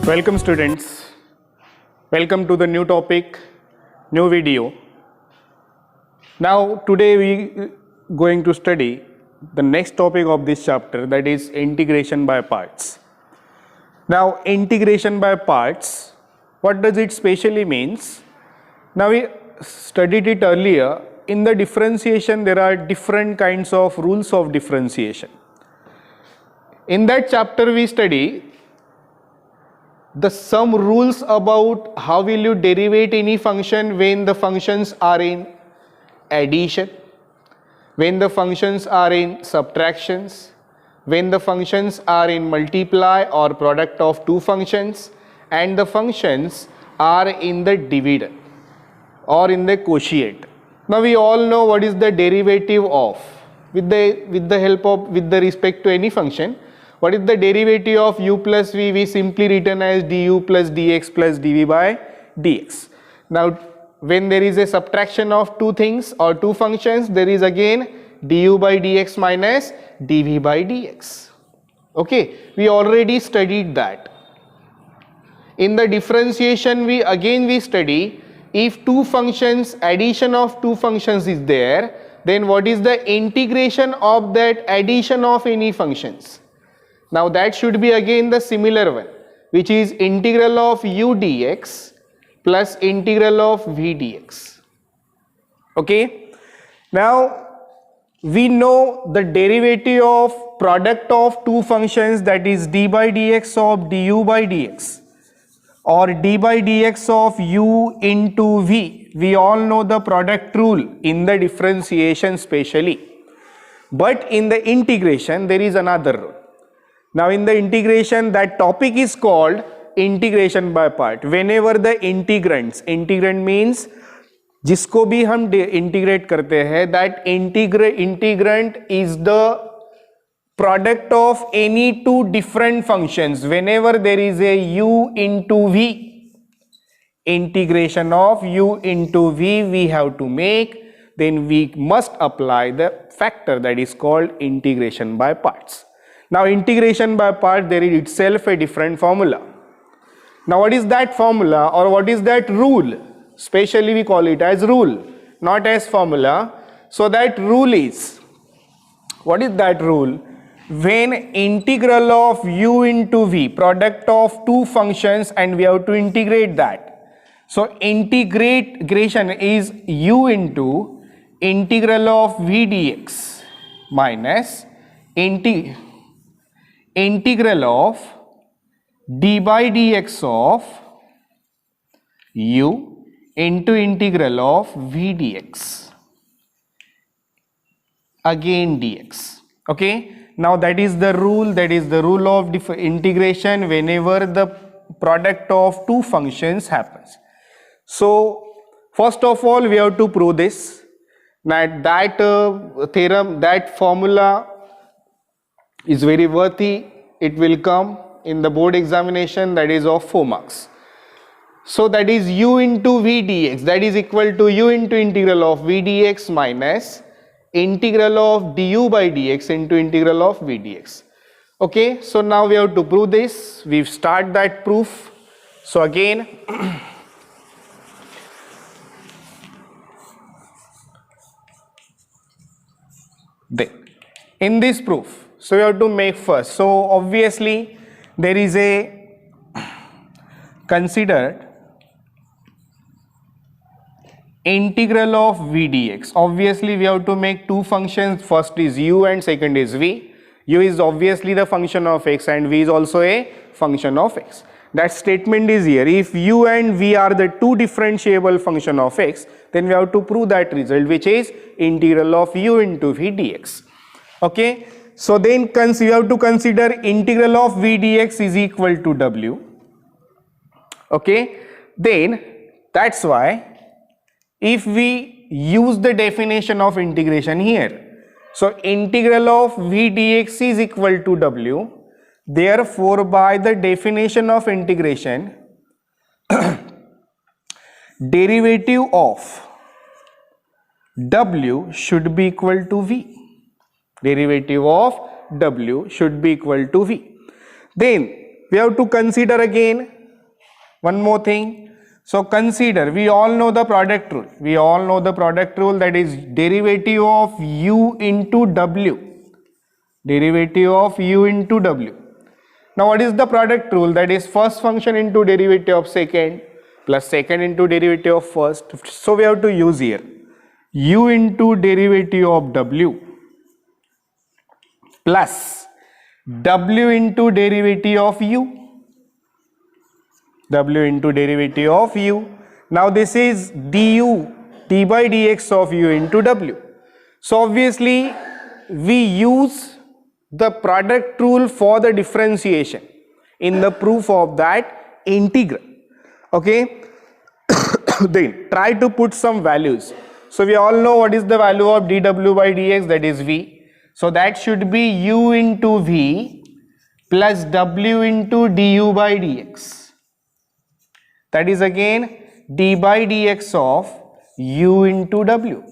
Welcome students, welcome to the new topic, new video. Now today we going to study the next topic of this chapter, that is integration by parts. Now integration by parts, what does it specially means? Now we studied it earlier. In the differentiation there are different kinds of rules of differentiation. In that chapter we study some rules about how will you derivate any function when the functions are in addition, when the functions are in subtractions, when the functions are in multiply or product of two functions, and the functions are in the dividend or in the quotient. Now we all know what is the derivative of, with the respect to any function. What is the derivative of u plus v? We simply written as du plus dx plus dv by dx. Now when there is a subtraction of two things or two functions, there is again du by dx minus dv by dx. Okay, we already studied that. In the differentiation we study if two functions, addition of two functions is there, then what is the integration of that addition of any functions? Now that should be again the similar one, which is integral of u dx plus integral of v dx. Okay, now we know the derivative of product of two functions, that is d by dx of du by dx or d by dx of u into v. We all know the product rule in the differentiation specially, but in the integration there is another rule. Now in the integration, that topic is called integration by part. Whenever the integrant means जिसको भी हम integrate करते हैं, that integrant is the product of any two different functions. Whenever there is a u into v, integration of u into v we have to make, then we must apply the factor that is called integration by parts. Now integration by part, there is itself a different formula. Now what is that formula or what is that rule? Specially we call it as rule, not as formula. So that rule is, what is that rule? When integral of u into v, product of two functions, and we have to integrate that. So integration is u into integral of v dx minus integral of d by dx of u into integral of v dx again dx. Okay, now that is the rule, of integration whenever the product of two functions happens. So first of all we have to prove this, that theorem, that formula is very worthy. It will come in the board examination, that is of 4 marks. So that is u into v dx, that is equal to u into integral of v dx minus integral of du by dx into integral of v dx. Okay, so now we have to prove this. We start that proof. So again in this proof, so we have to make first. So obviously there is a considered integral of v dx. Obviously we have to make two functions, first is u and second is v. U is obviously the function of x and v is also a function of x. That statement is here. If u and v are the two differentiable function of x, then we have to prove that result, which is integral of u into v dx. Okay, so then we have to consider integral of v dx is equal to w. Okay, then that's why if we use the definition of integration here, so integral of v dx is equal to w, therefore by the definition of integration derivative of w should be equal to v. Derivative of w should be equal to v. Then we have to consider again one more thing. So consider, we all know the product rule. We all know the product rule, that is derivative of u into w. Derivative of u into w. Now what is the product rule? That is first function into derivative of second plus second into derivative of first. So we have to use here u into derivative of w plus w into derivative of u. W into derivative of u. Now this is du, d by dx of u into w. So obviously we use the product rule for the differentiation in the proof of that integral. Okay. Then try to put some values. So we all know what is the value of dw by dx, that is v. So that should be u into v plus w into du by dx. That is again d by dx of u into w.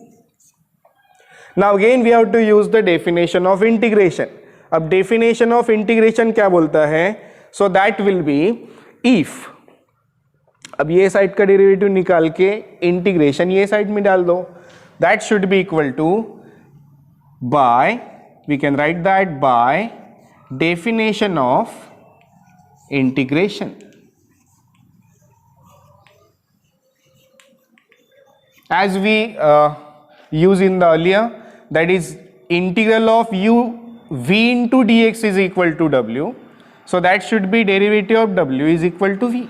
Now again we have to use the definition of integration. अब definition of integration क्या बोलता है? So that will be if, अब ये side का derivative निकाल के integration ये साइड में डाल दो, that should be equal to by, we can write that by definition of integration. As we use in the earlier, that is integral of u v into dx is equal to w, so that should be derivative of w is equal to v.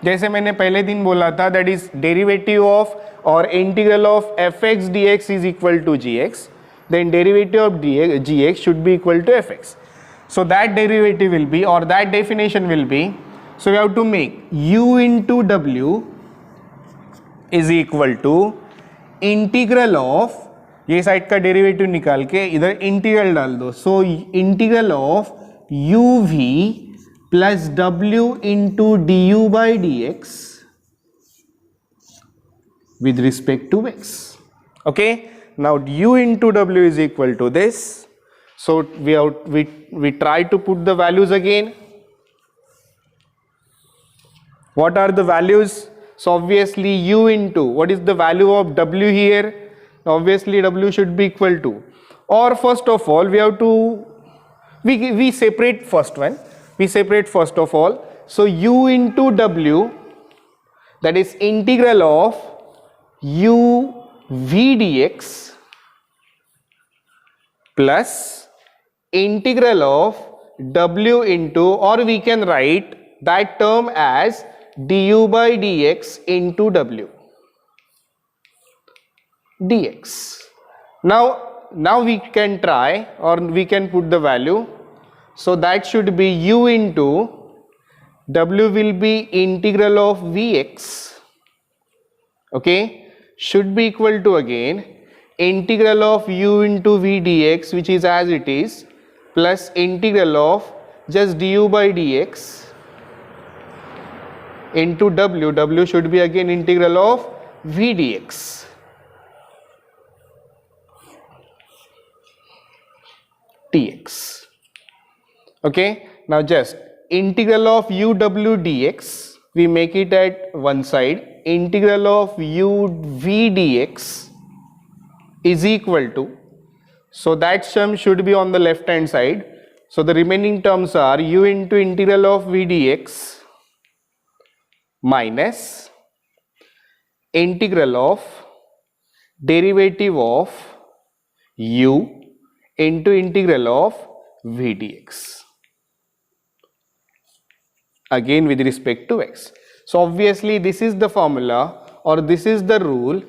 जैसे मैंने पहले दिन बोला था, that is derivative of or integral of fx dx is equal to gx, then derivative of gx should be equal to fx. So that derivative will be, or that definition will be, so we have to make u into w is equal to integral of, ये side का derivative निकाल के इधर integral डाल दो, so integral of u v plus डब्ल्यू into d u by d x with respect to x. Okay, now u into w is equal to this, so we try to put the values again. What are the values? So obviously u into, what is the value of w here? Obviously w should be equal to, or first of all we have to, we separate first one, we separate first of all. So u into w, that is integral of u v dx plus integral of w into, or we can write that term as du by dx into w dx. Now we can try, or we can put the value. So that should be u into w will be integral of vx, okay, should be equal to again integral of u into v dx, which is as it is, plus integral of just du by dx into w should be again integral of v dx. dx. Okay, now just integral of u w dx, we make it at one side, integral of u v dx is equal to, so that sum should be on the left hand side, so the remaining terms are u into integral of v dx minus integral of derivative of u into integral of v dx, again with respect to x. So obviously this is the formula, or this is the rule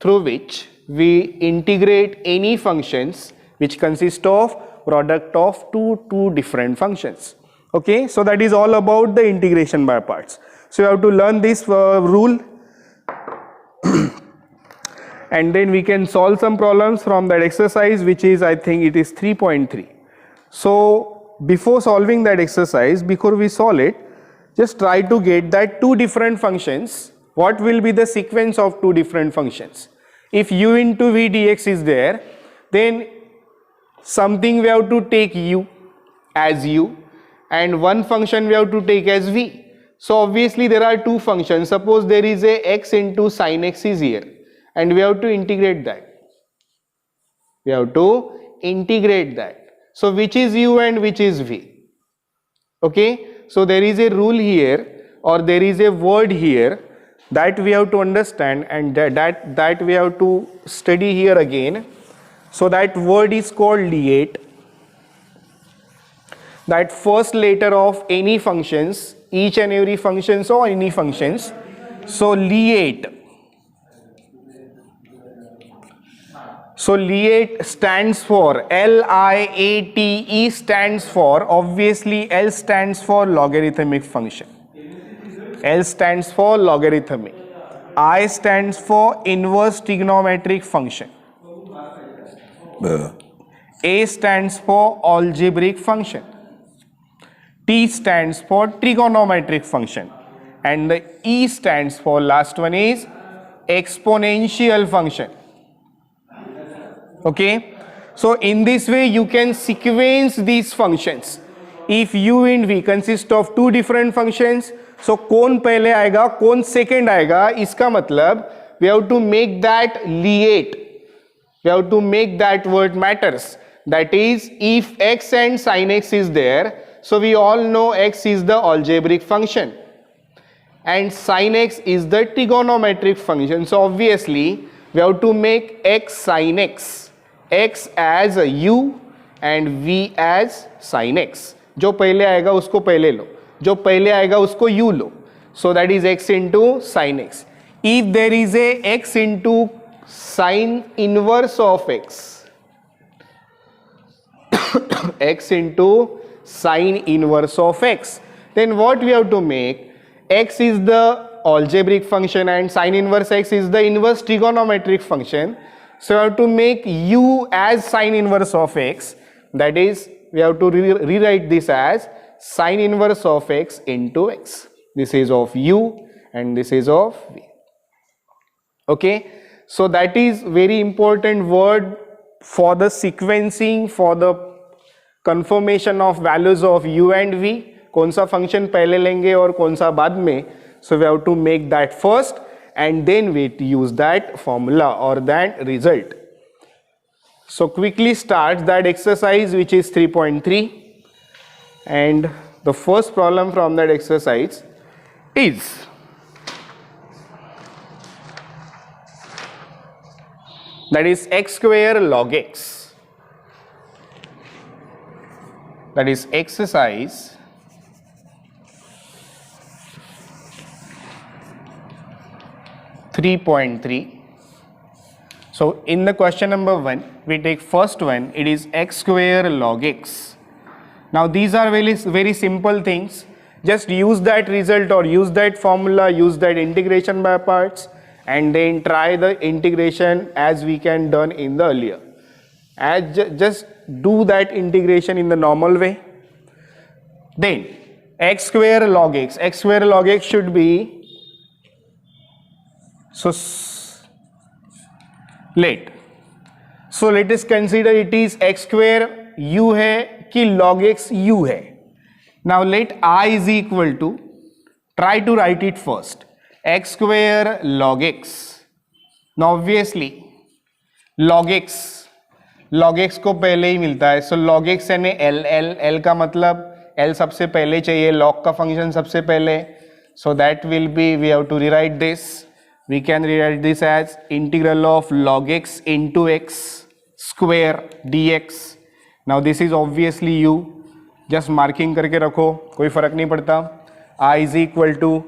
through which we integrate any functions which consist of product of two different functions. Okay, so that is all about the integration by parts. So you have to learn this rule and then we can solve some problems from that exercise, which is, I think it is 3.3. So before solving that exercise, before we solve it, just try to get that two different functions, what will be the sequence of two different functions. If u into v dx is there, then something we have to take u as u and one function we have to take as v. So obviously there are two functions. Suppose there is a x into sine x is here, and we have to integrate that. We have to integrate that. So which is u and which is v? Okay, so there is a rule here, or there is a word here that we have to understand, and that we have to study here again. So that word is called liet. That first letter of any functions, each and every functions or any functions. So liet. So liet stands for LIATE stands for, obviously L stands for logarithmic function. L stands for logarithmic. I stands for inverse trigonometric function. A stands for algebraic function. T stands for trigonometric function. And the E stands for, last one is exponential function. Okay, so in this way you can sequence these functions. If u and v consist of two different functions, so कौन पहले आएगा कौन second आएगा, इसका मतलब we have to make that liet. We have to make that word matters. That is, if x and sin x is there, so we all know x is the algebraic function and sin x is the trigonometric function. So obviously we have to make x sin x, x as a u and v as sin x. जो पहले आएगा उसको पहले लो, जो पहले आएगा उसको u low. So that is x into sin x. If there is a x into sin inverse of x, x into sin inverse of x, then what we have to make? X is the algebraic function and sin inverse x is the inverse trigonometric function. So we have to make u as sin inverse of x. That is, we have to rewrite this as sin inverse of x into x. This is of u and this is of v. Okay, so that is very important word for the sequencing, for the confirmation of values of u and v. कौन सा function पहले लेंगे और कौन सा बाद में. So we have to make that first and then we use that formula or that result. So quickly start that exercise, which is 3.3, and the first problem from that exercise is that is x square log x. That is exercise 3.3. So in the question number 1, we take first one, it is x square log x. Now these are very simple things. Just use that result or use that formula, use that integration by parts, and then try the integration as we can done in the earlier. Just do that integration in the normal way. Then x square log x. X square log x should be, so let us consider it is x square u है कि log x u है. Now let I is equal to, try to write it first, x square log x. Now obviously log x को पहले ही मिलता है. So log x यानी L का मतलब L सबसे पहले चाहिए, log का function सबसे पहले. So that will be, we have to rewrite this. We can rewrite this as integral of log x into x square dx. Now this is obviously u. Just marking करके रखो, कोई फर्क नहीं पड़ता. I is equal to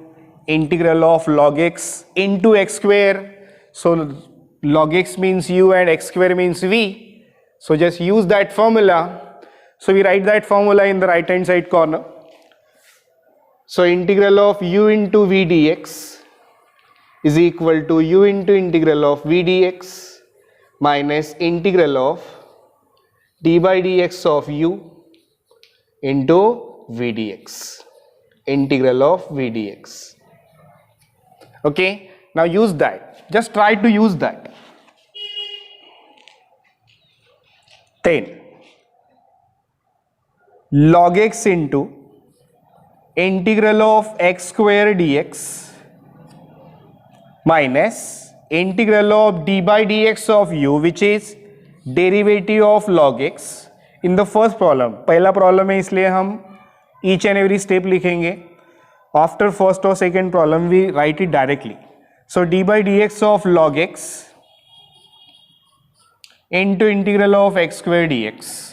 integral of log x into x square. So log x means u and x square means v. So just use that formula. So we write that formula in the right hand side corner. So integral of u into v dx is equal to u into integral of v dx minus integral of d by dx of u into v dx. Integral of v dx. Okay, now use that. Just try to use that. Then log x into integral of x square dx minus integral of d by dx of u, which is derivative of log x in the first problem. पहला problem है इसलिए हम each and every step लिखेंगे. After first or second problem we write it directly. So d by dx of log x into integral of x square dx.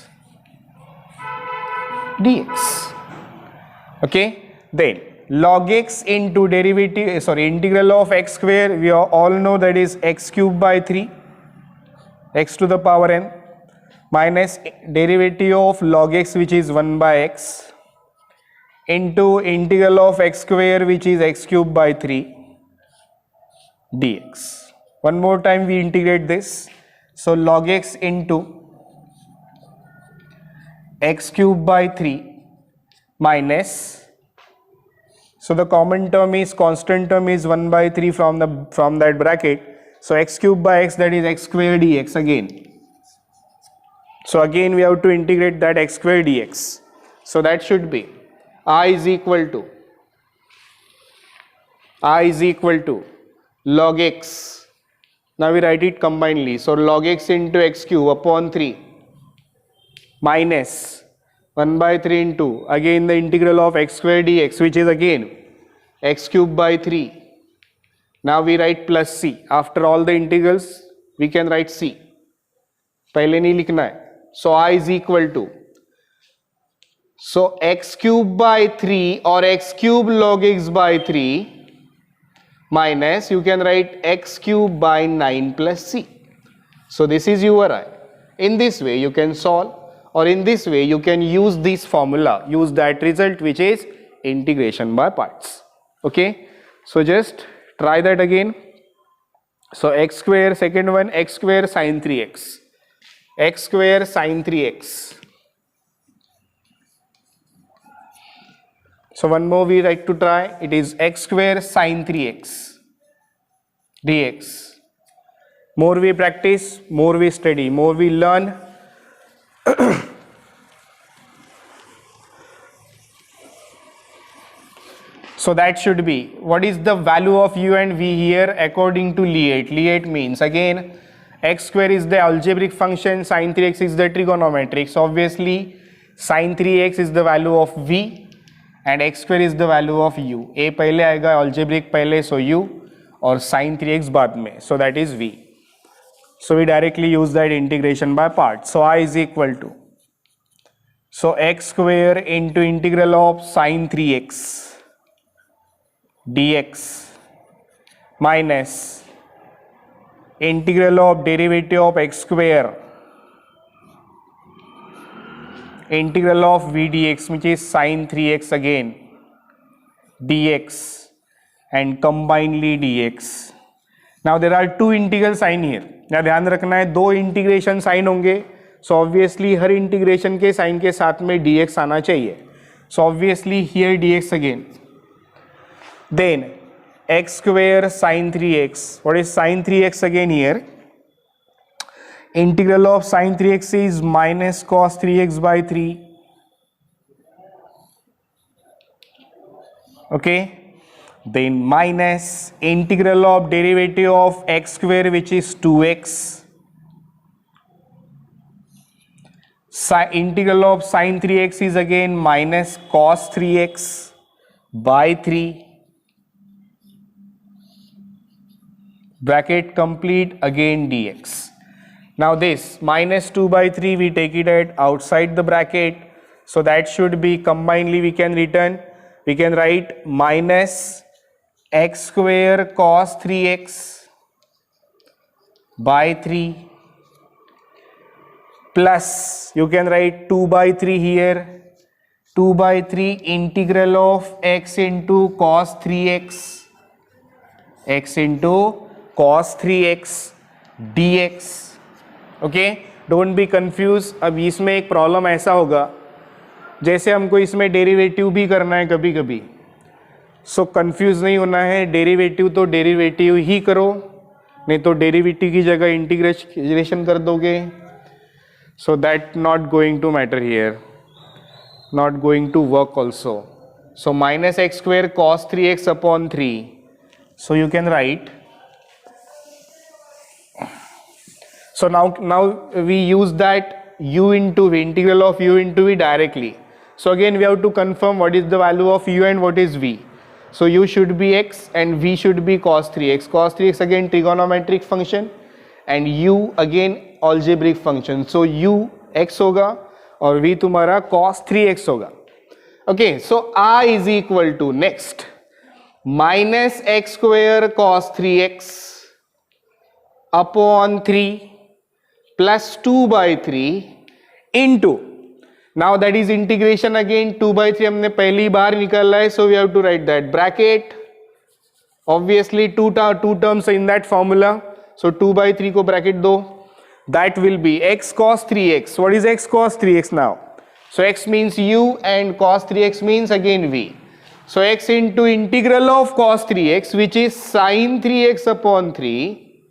Okay, then log x into integral of x square, we all know that is x cube by 3 x to the power n minus derivative of log x, which is 1 by x, into integral of x square, which is x cube by 3 dx. One more time we integrate this. So log x into x cube by 3 minus, so the common term is, constant term is 1 by 3 from that bracket. So x cube by x, that is x square dx again. So again we have to integrate that x square dx. So that should be I is equal to log x. Now we write it combinedly. So log x into x cube upon 3 minus 1 by 3 into again the integral of x square dx, which is again x cube by 3. Now we write plus c. After all the integrals we can write c. पहले नहीं लिखना है. So I is equal to, so x cube by 3 or x cube log x by 3 minus, you can write x cube by 9 plus c. So this is your I. In this way you can solve, or in this way you can use this formula, use that result, which is integration by parts. Okay, so just try that again. So x square, second one, x square sin 3x, x square sin 3x. So one more we like to try, it is x square sin 3x dx. More we practice, more we study, more we learn. So that should be, what is the value of u and v here according to Lie. Lie means, again, x square is the algebraic function, sin 3x is the trigonometric. So obviously sin 3x is the value of v and x square is the value of u. A पहले आएगा, algebraic पहले, so u, और sin 3x बाद में, so that is v. So we directly use that integration by parts. So I is equal to, so x square into integral of sin 3x dx minus integral of derivative of x square integral of v dx, which is sin 3x again dx, and combinedly dx. Now there are two integral sign here. यहाँ ध्यान रखना है, दो integration sign होंगे. So obviously हर integration के sign के साथ में dx आना चाहिए. So obviously here dx again. Then x square sin 3x. What is sin 3x again here? Integral of sin 3x is minus cos 3x by 3. Okay. Then minus integral of derivative of x square, which is 2x. Integral of sin 3x is again minus cos 3x by 3. Bracket complete, again dx. Now this minus 2 by 3 we take it at outside the bracket, so that should be combinedly we can write minus x square cos 3x by 3 plus, you can write 2 by 3 here, 2 by 3 integral of x into cos 3x, x into cos 3x dx. Okay, don't be confuse. अब इसमें एक problem ऐसा होगा, जैसे हमको इसमें derivative भी करना है कभी कभी, सो कंफ्यूज नहीं होना है. डेरिवेटिव तो डेरिवेटिव ही करो, नहीं तो डेरिवेटिव की जगह इंटीग्रेशन कर दोगे. So that not going to matter here, not going to work also. So minus x square cos 3x upon 3. So you can write. So now we use that u into v, integral of u into v directly. So again we have to confirm what is the value of u and what is v. So u should be x and v should be cos 3x. Cos 3x again trigonometric function and u again algebraic function. So u x होगा और v तुम्हारा cos 3x होगा. Okay, so I is equal to next minus x square cos 3x upon 3 plus 2 by 3 into, now that is integration again, 2 by 3 हमने पहली बार निकाला है, so we have to write that bracket, obviously two terms in that formula, so 2 by 3 को bracket दो, that will be x cos 3x. What is x cos 3x now? So x means u and cos 3x means again v. So x into integral of cos 3x, which is sin 3x upon 3,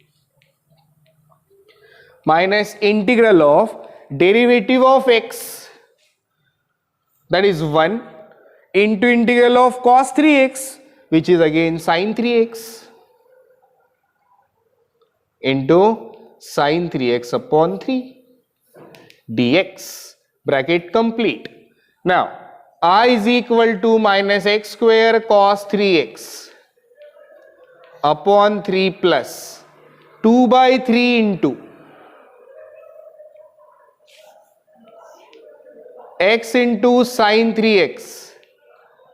minus integral of derivative of x, that is 1, into integral of cos 3x, which is again sin 3x, into sin 3x upon 3 dx. Bracket complete. Now I is equal to minus x square cos 3x upon 3 plus 2 by 3 into x into sin 3x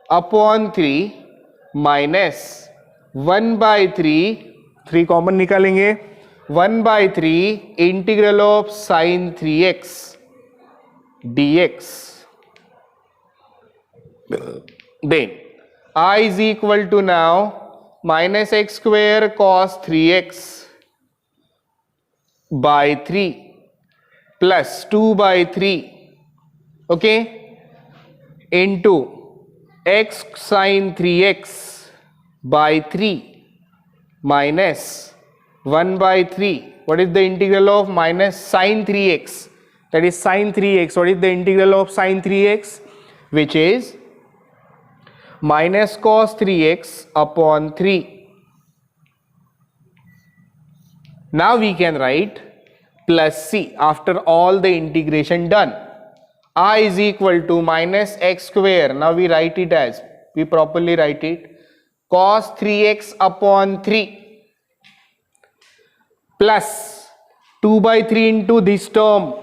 upon 3 minus 1 by 3 common निकालेंगे, 1 by 3 integral of sin 3x dx. Then I is equal to now minus x square cos 3x by 3 plus 2 by 3, okay, into x sin 3x by 3 minus 1 by 3. What is the integral of minus sin 3x? That is sin 3x. What is the integral of sin 3x? Which is minus cos 3x upon 3. Now we can write plus c after all the integration done. I is equal to minus x square. Now we write it as, we properly write it, cos 3x upon 3 plus 2 by 3 into this term.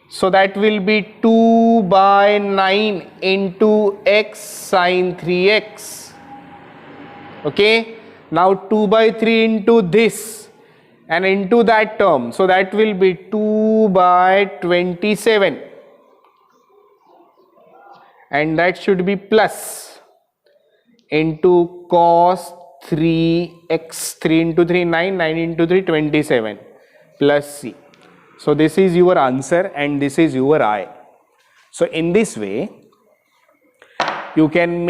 So that will be 2 by 9 into x sin 3x. Okay. Now 2 by 3 into this and into that term. So that will be 2 by 27. And that should be plus into cos 3x, 3 into 3 9, 9 into 3 27 plus c. So this is your answer and this is your I. So in this way you can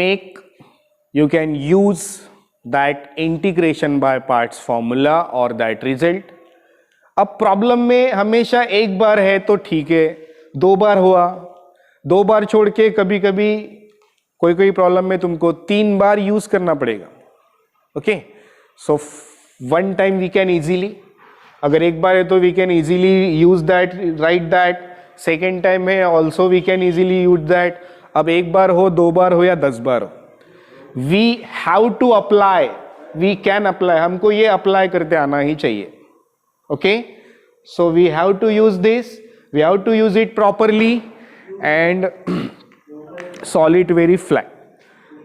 use that integration by parts formula or that result. अब problem में हमेशा एक बार है तो ठीक है, दो बार हुआ, दो बार छोड़ के कभी कभी कोई प्रॉब्लम में तुमको 3 बार यूज करना पड़ेगा. Okay, so one time we can easily, अगर एक बार है तो we can easily use that, right that. Second time है also we can easily use that. अब एक बार हो, दो बार हो या 10 बार हो, we have to apply, we can apply, हमको ये अप्लाई करते आना ही चाहिए. Okay, so we have to use this, we have to use it properly and solve it very flat.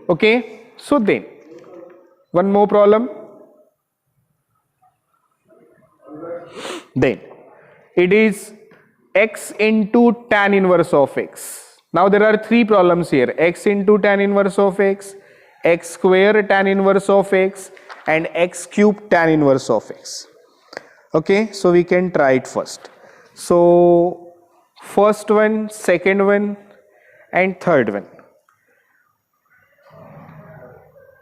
Okay, so then one more problem. Then it is x into tan inverse of x. Now there are three problems here: x into tan inverse of x, x square tan inverse of x, and x cube tan inverse of x. Okay, so we can try it first. So first one, second one and third one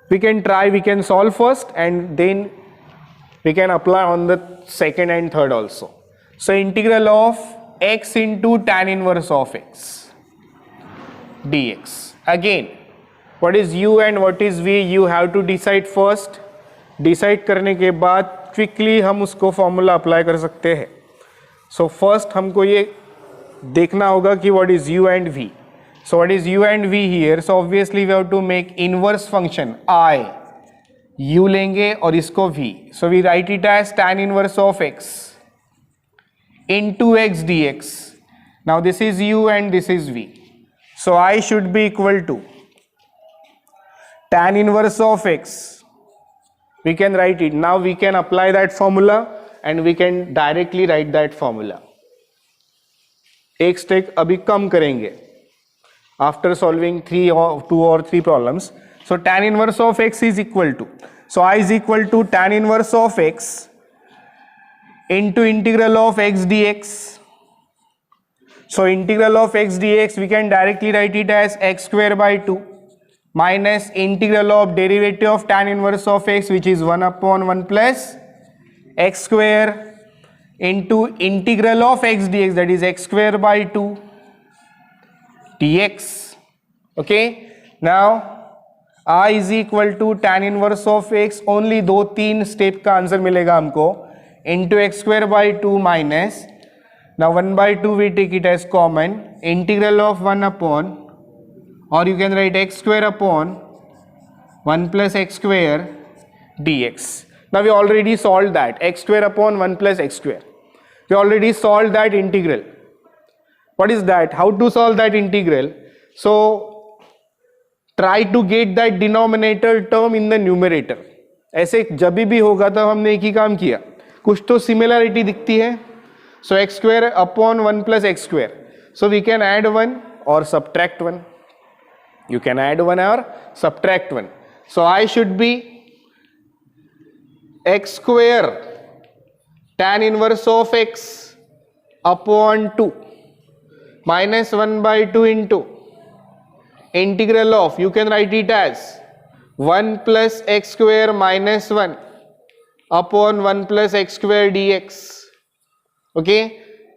we can try, we can solve first and then we can apply on the second and third also. So integral of x into tan inverse of x dx. Again what is u and what is v, you have to decide first. Decide करने के बाद quickly हम उसको formula apply कर सकते हैं. So first हमको ये देखना होगा कि what is u and v. So what is u and v here. So obviously we have to make inverse function i. u लेंगे और इसको v. So we write it as tan inverse of x into x dx. Now this is u and this is v. So I should be equal to tan inverse of x. We can write it. Now we can apply that formula and we can directly write that formula. एक step अभी कम करेंगे after solving 2 or 3 problems. So tan inverse of x is equal to, so I is equal to tan inverse of x into integral of x dx. So integral of x dx we can directly write it as x square by 2 minus integral of derivative of tan inverse of x, which is 1 upon 1 plus x square into integral of x dx, that is x square by 2 dx. Okay, now I is equal to tan inverse of x. only 2-3 step का answer मिलेगा हमको. into x square by 2 minus, now 1 by 2 we take it as common, integral of 1 upon, or you can write x square upon 1 plus x square dx. Now we already solved that, x square upon 1 plus x square. We already solved that integral. What is that? How to solve that integral? So try to get that denominator term in the numerator. ऐसे जब भी होगा तब हमने एक ही काम किया, कुछ तो सिमिलरिटी दिखती है. So x square upon 1 plus x square. So we can add 1 और सब्ट्रैक्ट 1. यू कैन ऐड 1 और subtract 1. So I should be x square tan inverse of x upon 2 minus 1 by 2 into integral of, you can write it as 1 plus x square minus 1 upon 1 plus x square dx. Okay,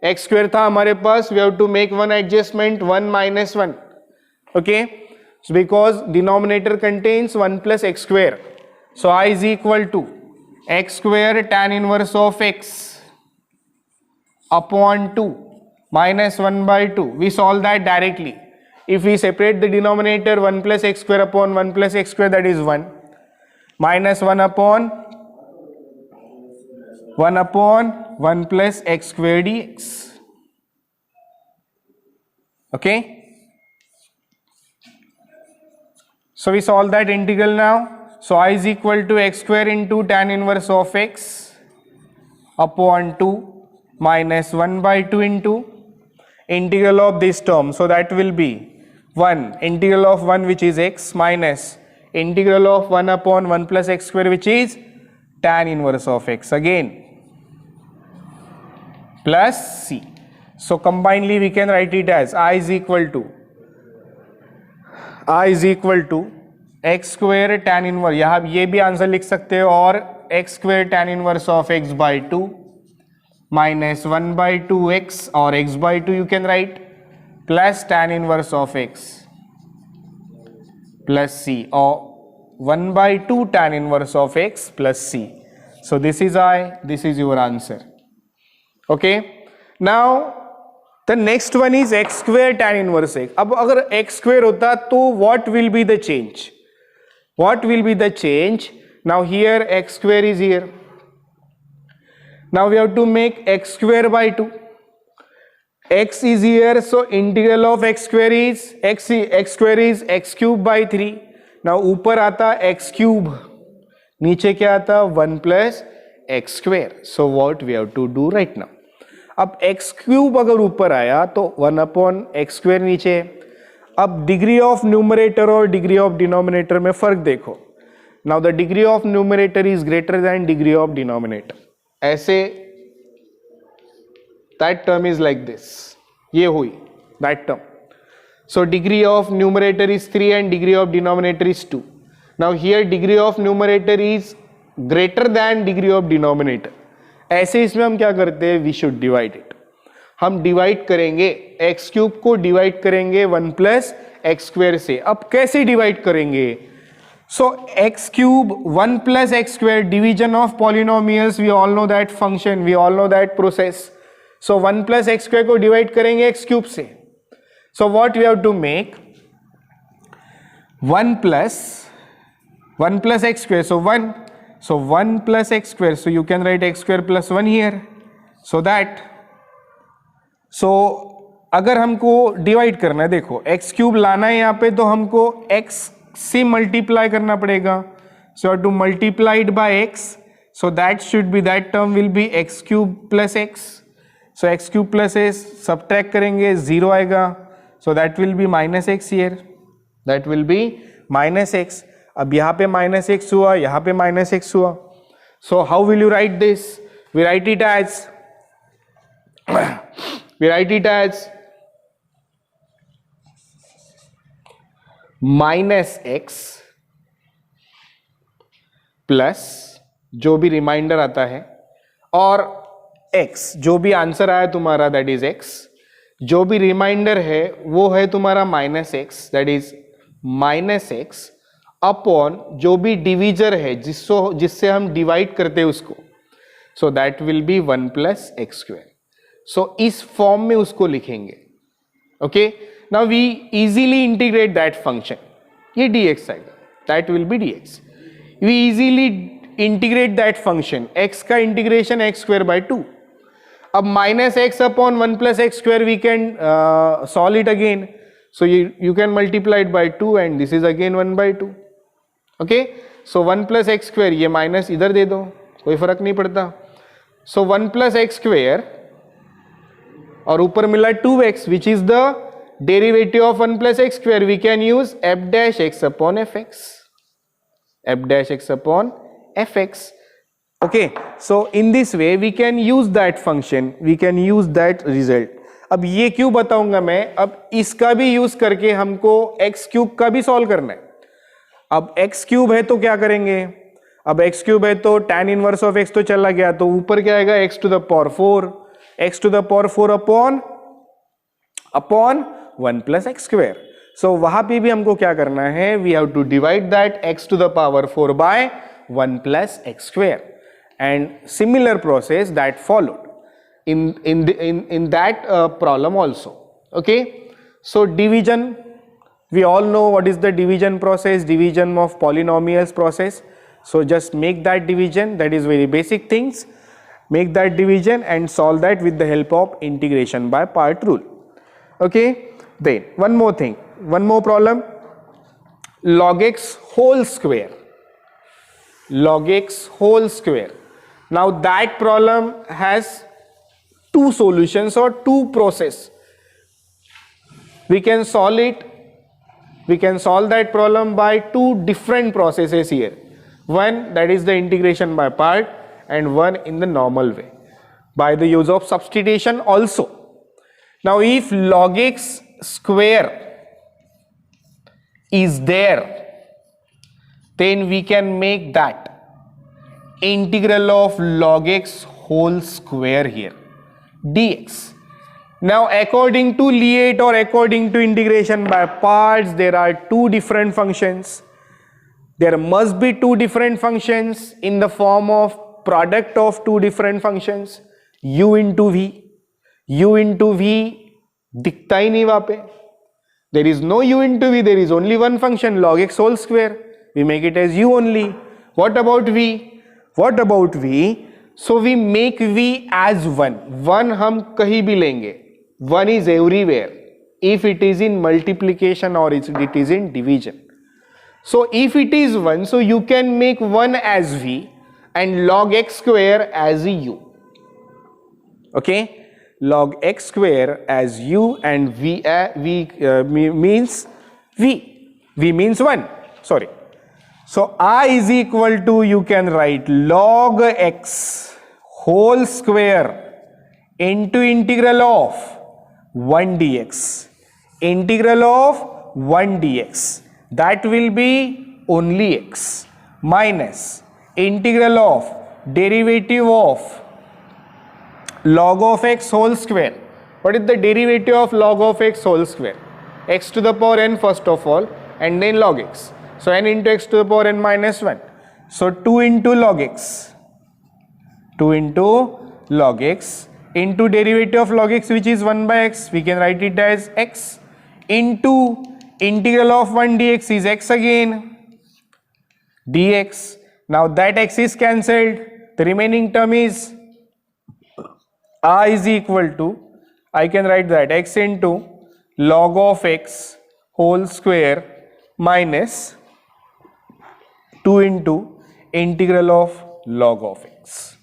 x square था हमारे पास, we have to make one adjustment, 1 minus 1. Okay, because denominator contains 1 plus x square. So I is equal to x square tan inverse of x upon 2 minus 1 by 2. We solve that directly. If we separate the denominator, 1 plus x square upon 1 plus x square, that is 1, minus 1 upon 1 plus x square dx. Okay, so we solve that integral now. So I is equal to x square into tan inverse of x upon 2 minus 1 by 2 into integral of this term. So that will be 1 integral of 1, which is x, minus integral of 1 upon 1 plus x square, which is tan inverse of x again, plus c. So combinedly we can write it as I is equal to x square tan inverse, यहाँ ये भी answer लिख सकते हो, और x square tan inverse of x by 2 minus 1 by 2x, or x by 2 you can write, plus tan inverse of x plus c, or 1 by 2 tan inverse of x plus c. So this is this is your answer. Okay, now the next one is x square tan inverse x. अब अगर x square होता तो what will be the change? What will be the change? Now here x square is here. Now we have to make x square by 2. X is here, so integral of x square is x square is x cube by 3. Now ऊपर आता x cube, नीचे क्या आता 1 plus x square. So what we have to do right now? अब x cube अगर ऊपर आया तो 1 upon x square नीचे. अब डिग्री ऑफ न्यूमरेटर और डिग्री ऑफ डिनोमिनेटर में फर्क देखो. Now the degree of numerator is greater than degree of denominator. ऐसे that term is like this, ये हुई that term. So degree of numerator is 3 and degree of denominator is 2. Now here degree of numerator is greater than degree of denominator. ऐसे इसमें हम क्या करते हैं, we should divide it. हम divide करेंगे, एक्स क्यूब को डिवाइड करेंगे 1 प्लस एक्स स्क्वायर से. अब कैसे डिवाइड करेंगे? So x cube 1 plus x square, division of polynomials, we all know that function, we all know that process. So 1 plus x square को divide करेंगे x cube से. So what we have to make? 1 plus x square, so 1. So 1 plus x square, so you can write x square plus 1 here. So that, so अगर हमको divide करना है, देखो x cube लाना है यहाँ पे, तो हमको x से मल्टीप्लाई करना पड़ेगा. So to multiplied by x, so that should be, that term will be x cube plus x. So x cube plus x subtract करेंगे, 0 आएगा. So that will be minus x here, that will be minus x. अब यहाँ पे minus x हुआ, यहाँ पे minus x हुआ. So how will you write this? We write it as minus x plus जो भी रिमाइंडर आता है, और x, जो भी आंसर आया तुम्हारा दैट इज x, जो भी रिमाइंडर है वो है तुम्हारा minus x, that is minus x upon जो भी डिविजर है जिससे हम डिवाइड करते हैं उसको, so that will be 1 plus x square. So इस फॉर्म में उसको लिखेंगे. Okay, now we easily integrate that function. ये dx आएगा, that will be dx. We easily integrate that function. x का integration x square by 2. अब minus x upon 1 plus x square we can solve it again. So you can multiply it by 2 and this is again 1 by 2. Okay? So 1 plus x square, ये minus इधर दे दो, कोई फर्क नहीं पड़ता. So 1 plus x square और ऊपर मिला 2x which is the derivative of 1 plus x square. We can use f dash x upon fx, f dash x upon fx. Okay, so in this way we can use that function, we can use that result. अब ये क्यों बताऊंगा मैं, अब इसका भी use करके हमको x क्यूब का भी सॉल्व करना है. अब x क्यूब है तो क्या करेंगे, अब x क्यूब है तो tan इनवर्स ऑफ x तो चला गया, तो ऊपर क्या आएगा x to the power 4, x to the power 4 upon 1 plus x square. So वहां पे भी हमको क्या करना है, we have to divide that x to the power 4 by 1 plus x square, and similar process that followed in that problem also. Okay, so division, we all know what is the division process, division of polynomials process. So just make that division, that is very basic things. Make that division and solve that with the help of integration by part rule. Okay, then one more thing, one more problem, log x whole square, log x whole square. Now that problem has two solutions or two process. We can solve it, we can solve that problem by two different processes here. One, that is the integration by part, and one in the normal way by the use of substitution also. Now if log x square is there, then we can make that integral of log x whole square here, dx. Now according to Liet or according to integration by parts, there are two different functions. There must be two different functions in the form of product of two different functions, u into v. u into v दिखता ही नहीं वहां पे, there is no u into v, there is only one function log x whole square. We make it as u only. What about v? What about v? So we make v as 1. 1 हम कहीं भी लेंगे, 1 is everywhere if it is in multiplication or it is in division. So if it is 1, so you can make 1 as v and log x square as u. Okay, log x square as u and v means v. V means 1. Sorry. So I is equal to, you can write log x whole square into integral of 1 dx. Integral of 1 dx. That will be only x minus integral of derivative of log of x whole square. what is the derivative of log of x whole square? X to the power n first of all, and then log x. So n into x to the power n minus 1. So 2 into log x. 2 into log x into derivative of log x, which is 1 by x. We can write it as x into integral of 1 dx is x again, dx. Now that x is cancelled. The remaining term is r is equal to, I can write that x into log of x whole square minus 2 into integral of log of x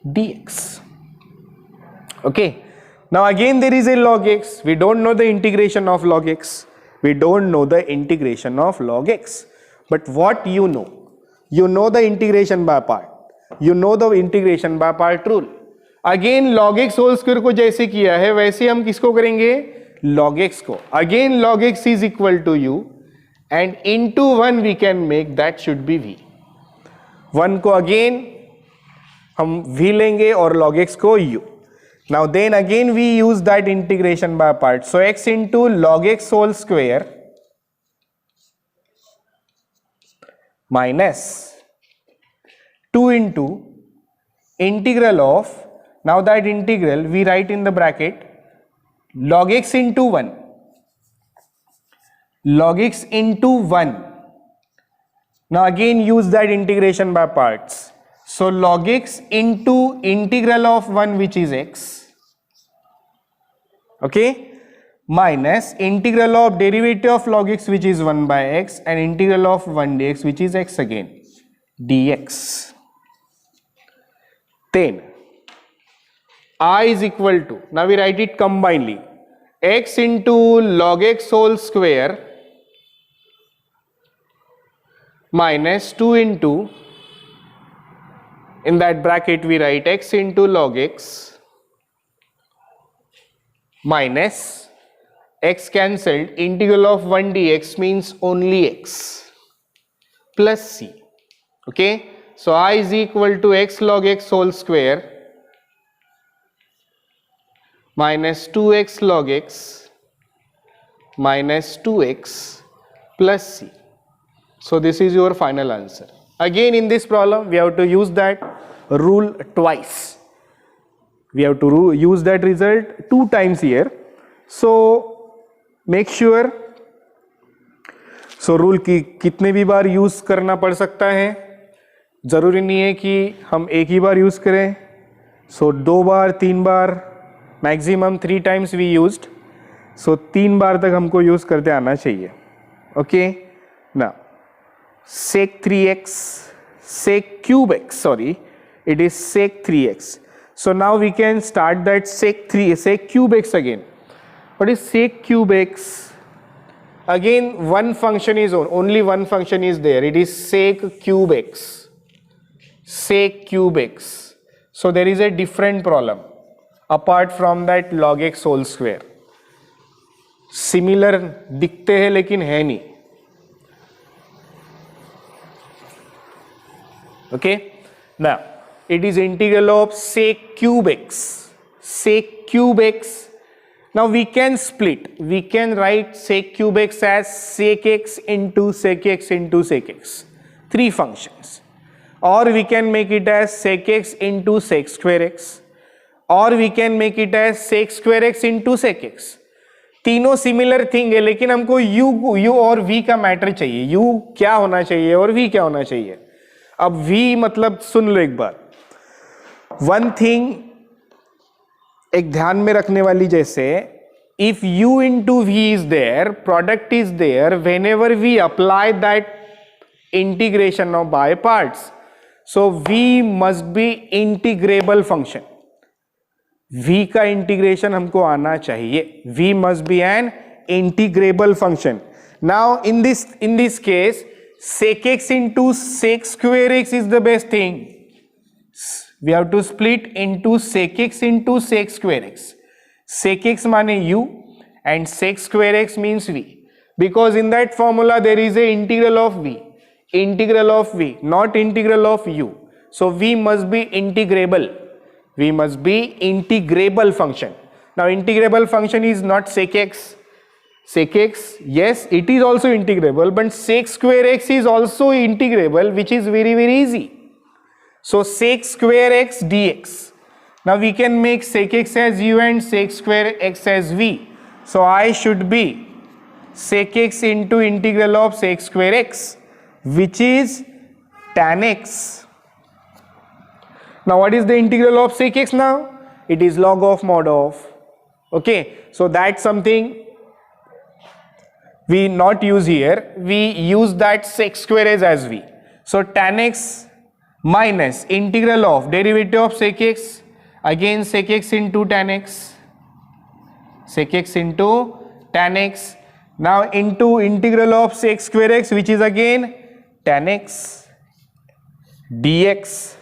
dx. Okay, now again there is a log x. We don't know the integration of log x. We don't know the integration of log x. But what you know? You know the integration by part. You know the integration by part rule. Again log x whole square को जैसे किया है वैसे हम किसको करेंगे? Log x को. Again log x is equal to u and into 1 we can make that should be v. 1 को again हम v लेंगे और log x को u. Now then again we use that integration by part. So x into log x whole square minus 2 into integral of, now that integral we write in the bracket log x into 1. Log x into 1. Now again use that integration by parts. So log x into integral of 1 which is x, okay, minus integral of derivative of log x which is 1 by x and integral of 1 dx which is x again, dx. Then I is equal to, now we write it combinedly, x into log x whole square minus 2 into, in that bracket we write x into log x minus x cancelled, integral of 1 dx means only x plus c. Okay, so I is equal to x log x whole square minus 2x log x minus 2x plus c. So this is your final answer. Again in this problem we have to use that rule twice. We have to use that result 2 times here. So make sure, so rule की कितने भी बार use करना पड़ सकता है, जरूरी नहीं है कि हम एक ही बार यूज करें. So 2 bar 3 bar, maximum 3 times we used. So 3 बार तक हमको यूज करते आना चाहिए. Okay, now sec 3x, sec cube x, sorry, it is sec 3x. So now we can start that sec cube x again. What is sec cube x? Again one function is only one function is there. It is sec cube x. Sec cube x. So there is a different problem apart from that log x whole square. Similar दिखते हैं लेकिन है नहीं. Okay, now it is integral of sec cube x. Sec cube x. Now we can split. We can write sec cube x as sec x into sec x into sec x. 3 functions. Or we can make it as sec x into sec square x. Or we can make it as sec square x into sec x. तीनों similar thing है लेकिन हमको u और v का matter चाहिए. u क्या होना चाहिए और v क्या होना चाहिए. अब v मतलब सुन लो एक बार. वन थिंग एक ध्यान में रखने वाली, जैसे if u into v is there, product is there, whenever we apply that integration of by parts, so v must be integrable function. v का इंटीग्रेशन हमको आना चाहिए. v must be an integrable function. Now in this case sec x into sec square x is the best thing. We have to split into sec x into sec square x. Sec x माने u and sec square x means v. Because in that formula there is a integral of v. Integral of v, not integral of u. So v must be integrable. V must be integrable function. Now integrable function is not sec x. Sec x, yes, it is also integrable, but sec square x is also integrable, which is very, very easy. So sec square x dx. Now we can make sec x as u and sec square x as v. So I should be sec x into integral of sec square x, which is tan x. Now what is the integral of sec x now? It is log of mod of. Okay, so that's something we not use here. We use that sec square as v. So tan x minus integral of derivative of sec x, again sec x into tan x, sec x into tan x, now into integral of sec square x, which is again tan x dx.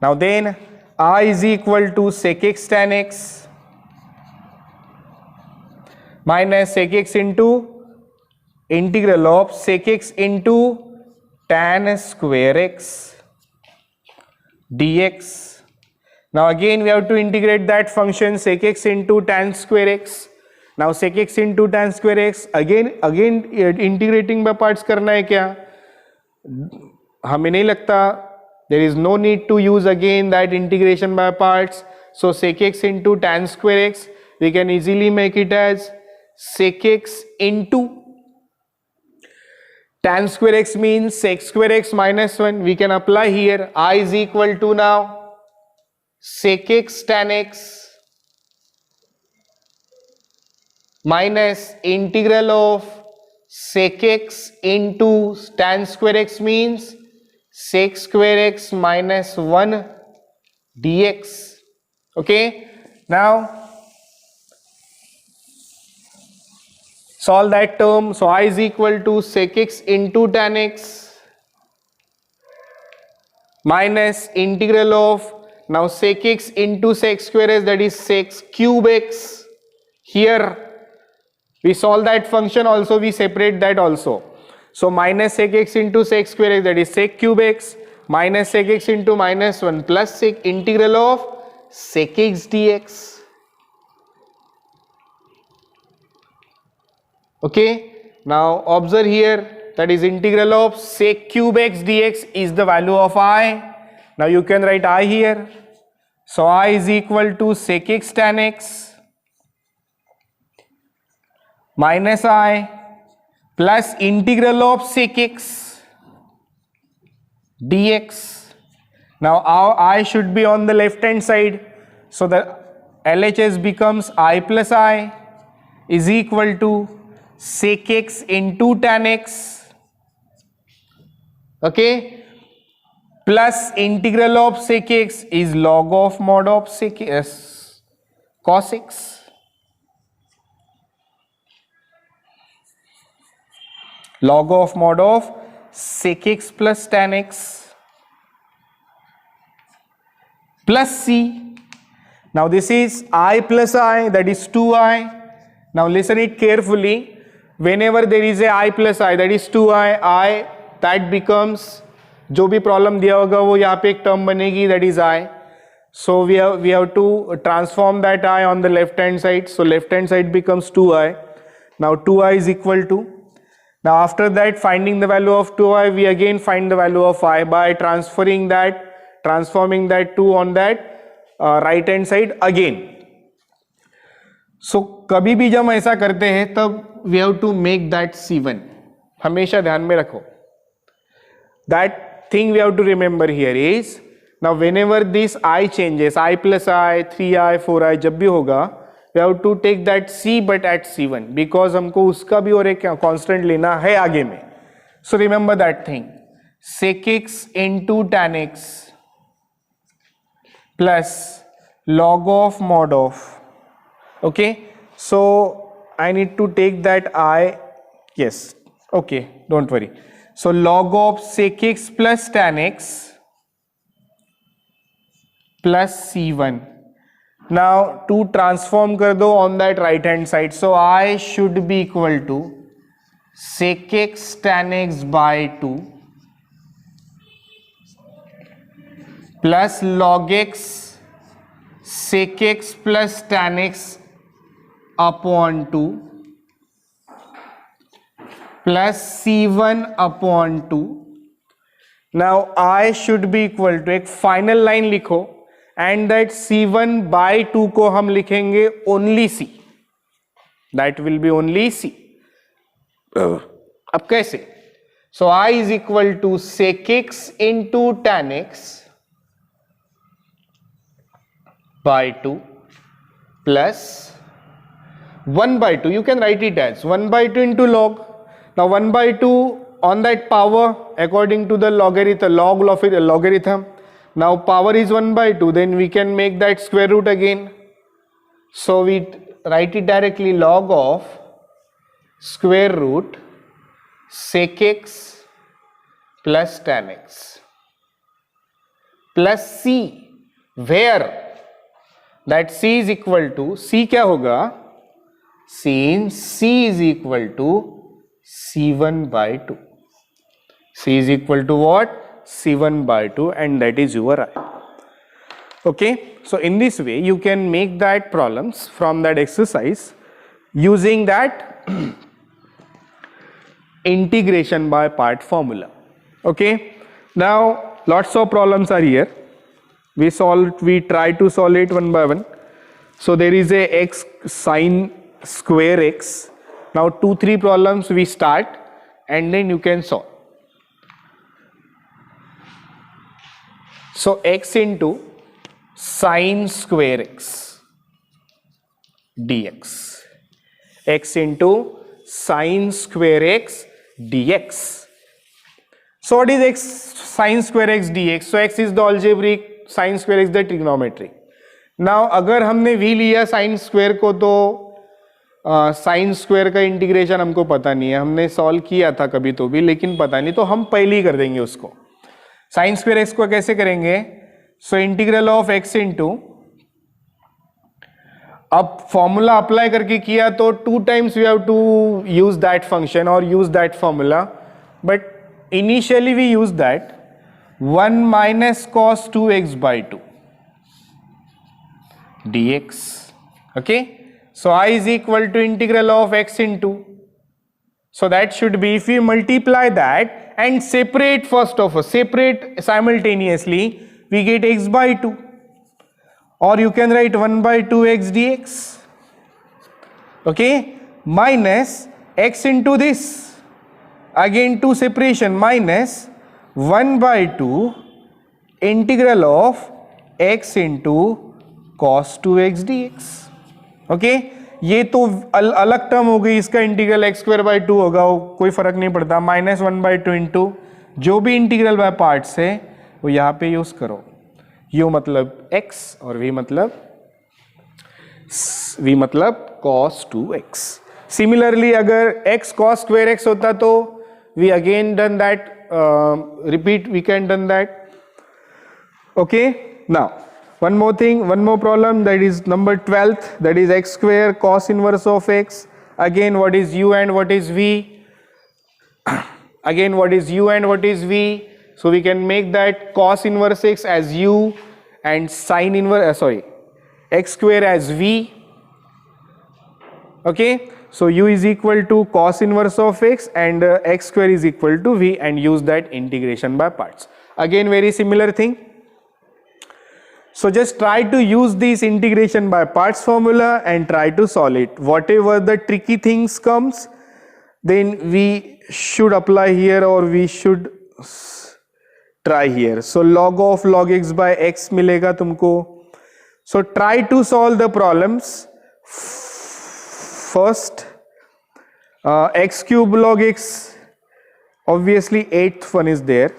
Now then I is equal to sec x tan x minus sec x into integral of sec x into tan square x dx. Now again we have to integrate that function sec x into tan square x. Now sec x into tan square x, again integrating by parts करना है क्या? हमें नहीं लगता. There is no need to use again that integration by parts. So sec x into tan square x, we can easily make it as sec x into tan square x means sec square x minus 1. We can apply here. I is equal to now sec x tan x minus integral of sec x into tan square x means sec square x minus 1 dx. Okay, now solve that term. So I is equal to sec x into tan x minus integral of now sec x into sec square x, that is sec cube x. Here we solve that function also, we separate that also. So minus sec x into sec square x, that is sec cube x, minus sec x into minus 1 plus sec integral of sec x dx. Okay, now observe here, that is integral of sec cube x dx is the value of I. Now you can write I here. So I is equal to sec x tan x minus I plus integral of sec x dx. Now I should be on the left hand side, so the LHS becomes I plus I is equal to sec x into tan x, okay, plus integral of sec x is log of mod of sec x cos x. Log of mod of sec x plus tan x plus c. Now this is I plus I, that is 2I. Now listen it carefully. Whenever there is a I plus I, that is 2I, that becomes, जो भी problem दिया होगा वो यहाँ पे एक term बनेगी, that is I. So we have to transform that I on the left hand side. So left hand side becomes 2I. Now 2I is equal to, now after that finding the value of 2I, we again find the value of I by transforming that 2 on that right hand side again. So कभी भी जब हम ऐसा करते हैं तब we have to make that C1. हमेशा ध्यान में रखो. That thing we have to remember here is, now whenever this I changes, I plus I, 3I, 4I जब भी होगा, we have to take that C but at C1 because हमको उसका भी और एक constant लेना है आगे में. So remember that thing. Sec x into tan x plus log of mod of. Okay. So I need to take that I. Yes. Okay. Don't worry. So log of sec x plus tan x plus C1. Now to transform कर दो on that right hand side. So I should be equal to sec x tan x by 2 plus log x sec x plus tan x upon 2 plus c1 upon 2. Now I should be equal to, एक final line लिखो, and that c1 by 2 को हम लिखेंगे only c, that will be only c. अब कैसे? So I is equal to sec x into tan x by 2 plus 1 by 2, you can write it as 1 by 2 into log. Now 1 by 2 on that power according to the logarithm, log of it, logarithm. Now power is 1 by 2, then we can make that square root again. So we write it directly, log of square root sec x plus tan x plus c, where that c is equal to, c क्या होगा? Since c is equal to c1 by 2. C is equal to what? c1 by 2, and that is your I. Okay, so in this way you can make that problems from that exercise using that integration by part formula. Okay, now lots of problems are here. We try to solve it one by one. So there is a x sine square x. Now 2-3 problems we start and then you can solve. So x into sine square x dx, x into sine square x dx. So what is x sine square x dx? So x is the algebraic, sine square x the trigonometric. Now अगर हमने v लिया sine square को, तो sine square का integration हमको पता नहीं है, हमने सॉल्व किया था कभी तो भी, लेकिन पता नहीं, तो हम पहले ही कर देंगे उसको. साइन स्क्वायर एक्स को कैसे करेंगे? So integral of x into, अब फॉर्मूला अप्लाई करके किया तो 2 times we have to use that function और use that formula, but initially we use that 1 minus cos 2x by 2 dx. Okay, so I is equal to integral of x into, so that should be, if we multiply that and separate, first of all separate simultaneously, we get x by 2, or you can write 1 by 2x dx. Okay, minus x into this, again 2 separation, minus 1 by 2 integral of x into cos 2x dx. Okay, ये तो अलग term हो गई, इसका integral x square by 2 होगा, कोई फर्क नहीं पड़ता. माइनस 1 by 2 इंटू जो भी इंटीग्रल बाय पार्ट्स है वो यहाँ पे यूज करो. यू मतलब x और v मतलब cos 2x. सिमिलरली अगर x cos square x होता तो we again done that, repeat, we can done that. Okay, now one more thing, one more problem, that is number 12th, that is x square cos inverse of x. Again, what is u and what is v? Again, what is u and what is v? So we can make that cos inverse x as u and sin inverse, x square as v. Okay, so u is equal to cos inverse of x and x square is equal to v, and use that integration by parts. Again, very similar thing. So just try to use this integration by parts formula and try to solve it. Whatever the tricky things comes, then we should apply here or we should try here. So log of log x by x मिलेगा तुमको. So try to solve the problems. First, x cube log x, obviously 8th one is there.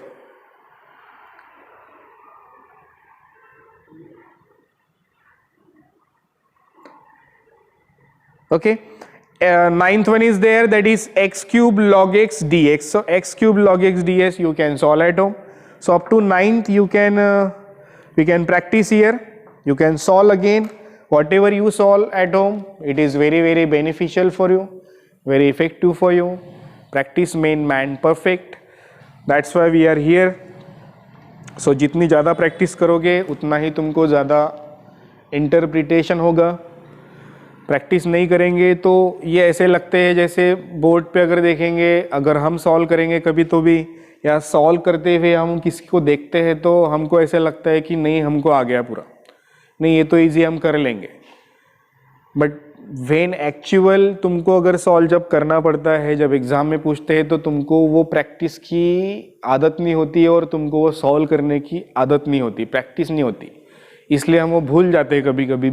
Okay, 9th one is there, that is x cube log x dx. So x cube log x ds you can solve at home. So up to 9th you can we can practice here. You can solve again. Whatever you solve at home, it is very beneficial for you, very effective for you. Practice make man perfect. That's why we are here. So जितनी ज़्यादा practice करोगे उतना ही तुमको ज़्यादा interpretation होगा। Practice नहीं करेंगे तो ये ऐसे लगते हैं जैसे बोर्ड पे अगर देखेंगे, अगर हम सॉल्व करेंगे कभी तो भी, या सॉल्व करते हुए हम किसी को देखते हैं तो हमको ऐसे लगता है कि नहीं हमको आ गया पूरा, नहीं ये तो इजी हम कर लेंगे। बट व्हेन एक्चुअल तुमको अगर सॉल्व जब करना पड़ता है, जब एग्जाम में पूछते हैं, तो तुमको वो प्रैक्टिस की आदत नहीं होती और तुमको वो सॉल्व करने की आदत नहीं होती, प्रैक्टिस नहीं होती, इसलिए हम वो भूल जाते हैं कभी कभी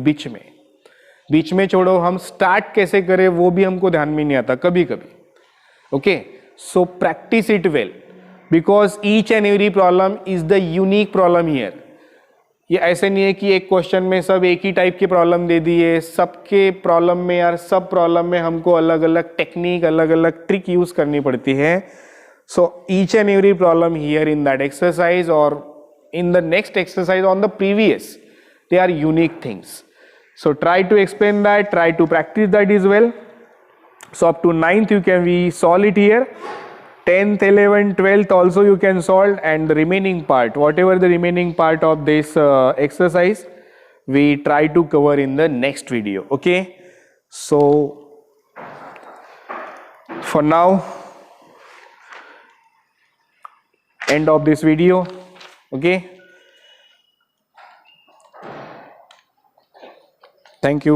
बीच में छोड़ो, हम स्टार्ट कैसे करें वो भी हमको ध्यान में नहीं आता कभी कभी। Okay, so practice it well because each and every problem is the unique problem here. ये ऐसे नहीं है कि एक क्वेश्चन में सब एक ही टाइप के प्रॉब्लम दे दिए, सबके प्रॉब्लम में यार सब प्रॉब्लम में हमको अलग अलग टेक्निक, अलग अलग ट्रिक यूज करनी पड़ती है। So each and every problem here in that exercise और in the next exercise on the previous, they are unique things. So try to explain that, try to practice that as well. So up to 9th you can solve it here. 10th, 11th, 12th also you can solve, and the remaining part, whatever the remaining part of this exercise, we try to cover in the next video. Okay. So for now, end of this video. Okay. Thank you.